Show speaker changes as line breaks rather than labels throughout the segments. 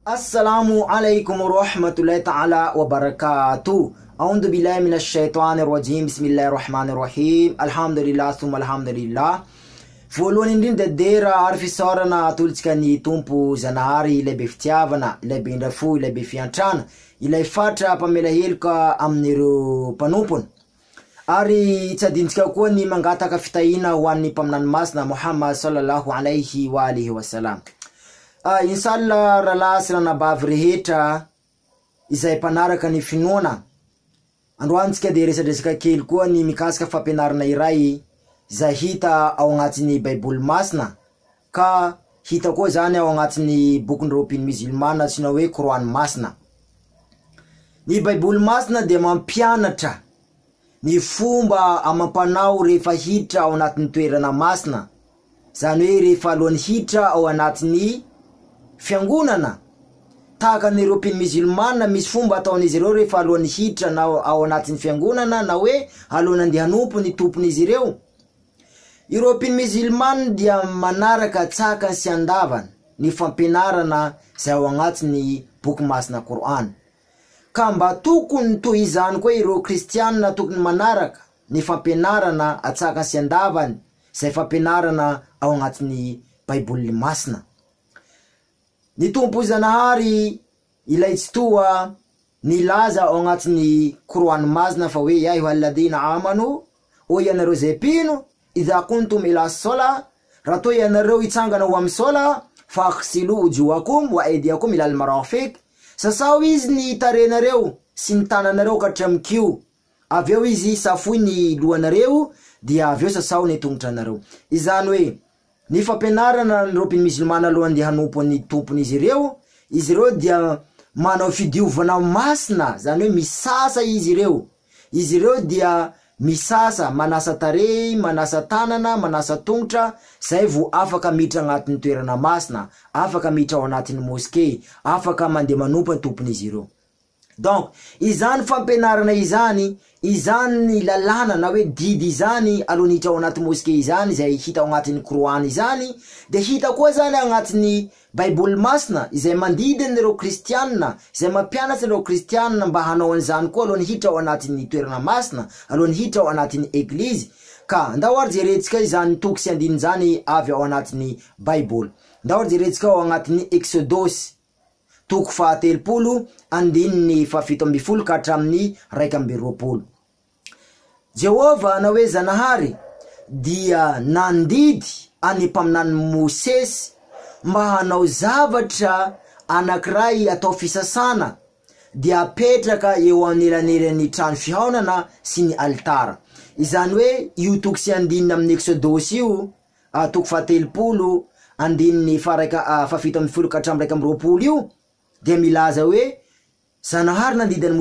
Assalamu alaikum wa rahmatullahi ta'ala wa barakatuh. A'udhu billahi minash shaitanir rajim. Bismillahir rahmanir rahim. Alhamdulillah thumma alhamdulillah. Voalohany indrindra dera ary fisaorana atolitsika ny tompo Zanahary ilay be fitiavana, ilay be ndrafo, ilay be fiantrana, ilay fatra pamela heloka amin'ireo mpanompony. Ary tsy adintsika koa ny mangataka fitahina ho an'ny mpaminany masina Muhammad sallallahu alaihi wa alihi wa salam. Inshallah ralasy ranabavy rehetra izay mpanaraka ny finoana. Androantsika de resadresaka kely koa ny mikasika fampianarana iray izay hita ao agnatin'ny Baiboly masina, ka hita koa zany ao agnatin'ny bokindreo mpino musulmana antsoina hoe Korany masina. Ny Baiboly masina de mampianatra ny fomba amampanao rehefa hiditra ao anatin'ny toerana masina, zany hoe rehefa alohan'ny hiditra ao anatin'ny fiangonana. Tahaka n'ireo mpino musulmana misy fomba ataon'izy ireo rehefa alohan'ny hiditra na ao anatin'ny fiangonana na hoe alohan'ny andeha hanompo ny tompon'izy ireo. Ireo mpino musulmana dia manaraka tsaka sy andavana ny fampianarana izay ao agnatin'ny boky masina Korany. Ka mba tokony toy izany koa ireo kristianina tokony manaraka ny fampianarana atsaka sy andavany izay fampianarana ao agnatin'ny Baiboly masina. Ny tompo Zanahary ilay tsy toa nilaza ao agnatin'ny Korany masina fa hoe ya ayyuhalladhina amanu, o ianareo zay mpino, idha kuntum ila sola, raha toa ianareo hitsangana ho amin'ny sola, faghsilu wujuhakum wa aydiyakum ila al-marafiq, sasao izy ny tarenareo sy ny tananareo ka hatramikio, aveo izy safoy ny lohanareo, dia aveo sasao ny tongotranareo. Izany hoe ny fampianarana n'ireo mpino musulmana alohan'ny handeha hanompo ny tompon'izy ireo dia manao fidiovana masina, zany hoe misasa izy ireo dia misasa, manasa tarehy, manasa tanana, manasa tongotra, zay vo afaka miditra agnatin'ny toerana masina, afaka miditra ao anatin'ny moské, afaka mandeha manompo ny tompon'izy ireo. Donc izany fampianarana izany ny lalàna na hoe didy izany alohan'ny hiditra ao anaty moské izany izay hita ao anatin'ny Korany izany, de hita koa zany agnatin'ny Baiboly masina izay mandidy n'ireo kristianina, izay mampianatra ireo kristianina mba hanao an'izany koa alohan'ny hiditra ao anatin'ny toerana masina, alohan'ny hiditra ao anatin'ny eglizy. Ka ndao ary jerentsika izany toko sy andiny zany avy ao anatin'ny Baiboly. Ndao ary jerentsika ao anatin'ny Exodosy toko fahatelopolo andininy fafito amby folo ka hatramin'ny raika amby roapolo. Jehova na hoe Zanahary dia nandidy any mpaminany Mosesy mba hanao zavatra anankiray atao fisasana, dia apetraka eo anelanelany trano fihaonana sy ny altara. Izany hoe io toko sy andininy amin'ny Exodosy io, toko fahatelopolo andininy fafito amby folo ka hatramin'ny raika amby roapolo io, dia milaza hoe Zanahary nandidy any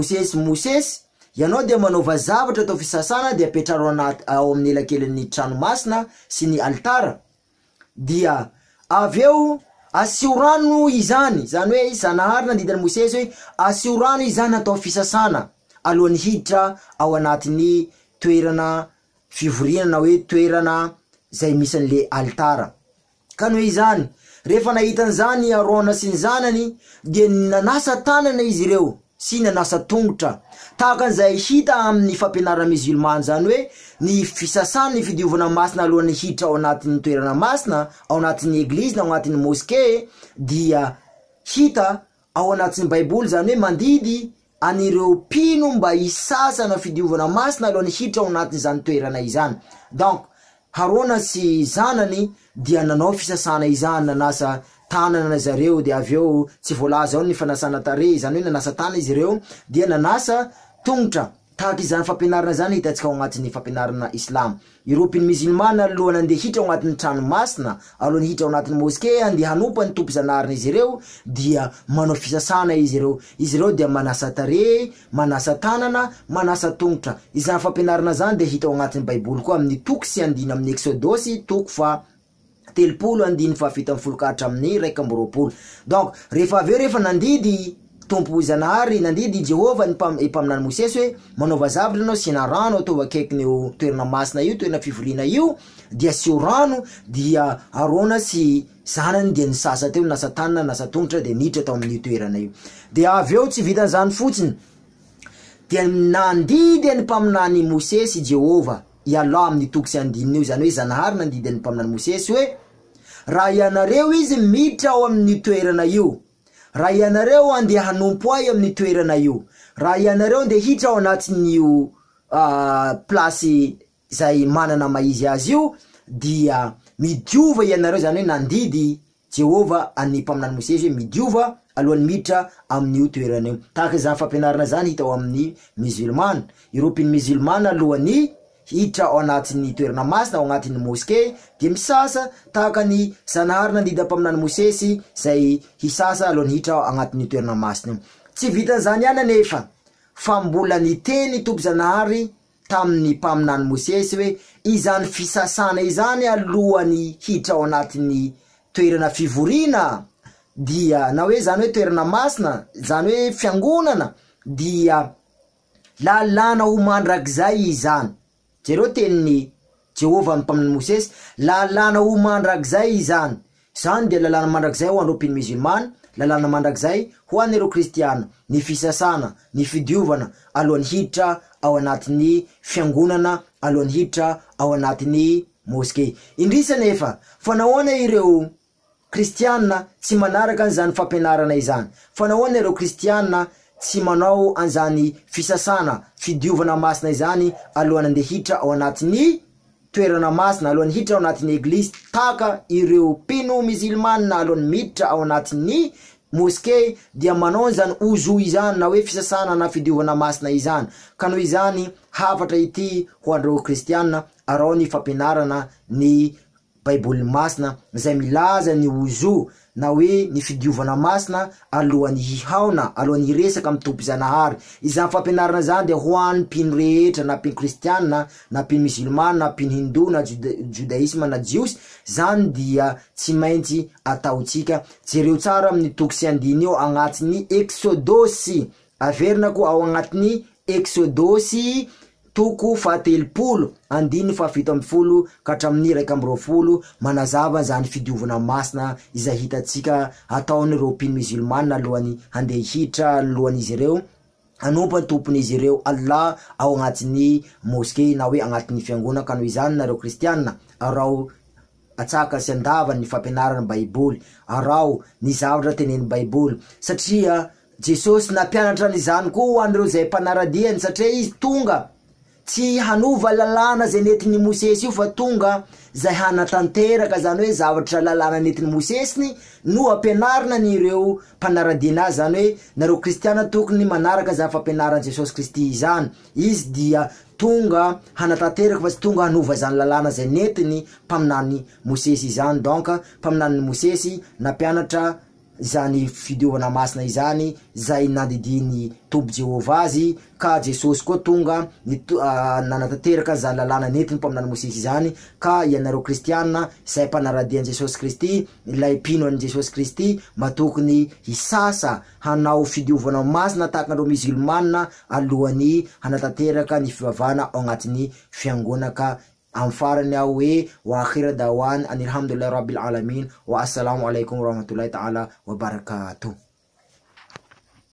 Mosesy, ianao dia manaova zavatra atao fisasana dia apetraro ao amin'ny elakelan'ny trano masina sy ny altara, dia aveo asio rano izany. Zany hoe Zanahary nandidy any Mosesy hoe asio rano izany atao fisasana alohan'ny hiditra ao anatin'ny toerana fivoriana na hoe toerana zay misy an'le altara. Ka noho izany rehefa nahitan'izany Arona sy ny zanany dia nanasa tanana izy ireo sy nanasa tongotra, tahaka an'izay hita amin'ny fampianarana musulmana, zany hoe ny fisasana ny fidiovana masina alohan'ny hiditra ao anatin'ny toerana masina, ao anatin'ny eglizy na ao anatin'ny moské, dia hita ao anatin'ny Baiboly, zany hoe mandidy anireo mpino mba hisasa na fidiovana masina alohan'ny hiditra ao anatin'izany toerana izany. Donc Harona sy zanany dia nanao fisasana izany, nanasa tanana zareo, de aveo tsy voalaza ao ny fanasana tarehy, zany hoe nanasa tanana izy ireo, dia nanasa tongotra. Tahaka izany fampianarana zany hitatsika ao anatin'ny fampianarana Islam. Ireo mpino musulmana alohan'ny andeha hiditra ao anatin'ny trano masina, alohan'ny hiditra ao anatin'ny moské andeha hanompo ny tompo Zanahary izy ireo, dia manao fisasana izy ireo dia manasa tarehy, manasa tanana, manasa tongotra. Izany fampianarana zany dia hita ao anatin'ny Baiboly koa amin'ny toko sy andiny amin'ny Exodosy toko fahatelopolo andiny fafito amby folo ka hatramin'ny raika amby roapolo. Donc rehefa aveo rehefa nandidy tompo Zanahary nandidy Jehova ipaminany Mosesy hoe manaova zavatra anao sina rano atao akaikiny io toerana masina io toerana fivoriana io dia asio rano dia Arona sy zanany dia nisasa teo nasa tanana nasa tongotra de niditra tao amin'ny toerana io de avy eo tsy vitan'izany fotsiny dia nandidy ny mpaminany Mosesy Jehova ialoha amin'ny toko sy andininy io zany hoe Zanahary nandidy ny mpaminany Mosesy hoe raha ianareo izy miditra ao amin'ny toerana io, raha ianareo andeha hanompo ahy amin'ny toerana io, raha ianareo andeha hiditra ao anatin'io plasy zay manana maizy azy io dia midiova ianareo zany hoe nandidy Jehova any mpaminany Mosesy hoe midiova alohan'ny miditra amin'io toerana io. Tahaka izany fampianarana zany hita ao amin'ny musulmane, Européen musulmane alohan'ny hiditra ao anatin'ny toerana masina ao anatin'ny moské dia misasa tahaka ny Zanahary nandidy mpaminany Mosesy zay hisasa alohan'ny hiditra ao anatin'ny toerana masina. Tsy vitan'izany ihany anefa fa mbola niteny Tompo Zanahary tamin'ny mpaminany Mosesy hoe izany fisasana izany alohan'ny hiditra ao anatin'ny toerana fivoriana dia na hoe zany hoe toerana masina zany hoe fiangonana dia lalàna ho mandrakizay izany. Jereo tenin'ny Jehova amin'ny mpaminany Mosesy lalàna ho mandrakizay izany. Zany dia lalàna mandrakizay ho an'ireo mpino musulmane, lalàna mandrakizay ho an'ireo kristiana, ny fisasana, ny fidiovana alohan'ny hiditra ao anatin'ny fiangonana, alohan'ny hiditra ao anatin'ny moské. Indrisa nefa fa nahoana ireo kristiana tsy manaraka an'izany fampianarana izany, fa nahoana ireo kristiana tsy manao an'izany fisasana, fidiovana masina izany alohan'ny andeha hiditra ao anatin'ny toerana masina, alohan'ny hiditra ao anatin'ny eglizy, taka ireo mpino musulmane alohan'ny miditra ao anatin'ny moské dia manao an'izany ozo izany na hoe fisasana na fidiovana masina izany. Ka noho izany hafatra ity ho an'ireo kristiana arao ny fampianarana ny Baiboly masina zay milaza ny ozo na hoe ny fidiovana masina alohan'ny hihaona, alohan'ny hiresaka amin'ny Tompo Zanahary. Izany fampianarana zany dia ho an'ny mpino rehetra na mpino kristiana na mpino musulmane na mpino hindu na judaisme na jiosy, zany dia tsy maintsy ataotsika. Jereo tsara amin'ny toko sy andiny eo agnatin'ny Exodosy, averina ko ao agnatin'ny Exodosy toko fahatelopolo andiny fahafito amby folo ka hatramin'ny 120 manazava zany fidiovana masina izay hitatsika ataon'ireo mpino musulmane alohan'ny handeha hiditra alohan'izy ireo hanompa ny tompon'izy ireo Allah ao agnatin'ny moské na hoe agnatin'ny fiangonana. Ka noho izany nareo kristiana arao atsaka sy andava ny fampianarana Baiboly, arao ny zavatra tenen'ny Baiboly satria Jesosy nampianatra n'izany koa an'ireo zay mpanaradiany satria izy tonga tsy hanova lalàna zay nentin'ny Mosesy io fa tonga zay hanatanteraka zany hoe zavatra lalàna nentin'ny Mosesy no ampianarina ny ireo mpanaradiana azy, zany hoe nareo kristiana tokony manaraka zany fampianaran Jesosy Kristy izany. Izy dia tonga hanatanteraka fa tsy tonga hanova zany lalàna zay nentiny mpaminany Mosesy izany. Donc mpaminany Mosesy nampianatra zany fidiovana masina izany zay nandidiny Tompo Jehova azy, ka Jesosy koa tonga nanatanteraka zany lalàna nentiny mpaminany Mosesy izany. Ka ianareo kristiana zay mpanaradian Jesosy Kristy, ilay mpino an Jesosy Kristy matokony hisasa hanao fidiovana masina tahaka an'ireo musulmane alohan'ny hanatanteraka ny fivavahana ao anatin'ny fiangonana. Ka am farany aho hoe wa akhira dawan anilhamdulillahi rabbil alamin wa assalamu alaikum warahmatullahi ta'ala wa barakatuh.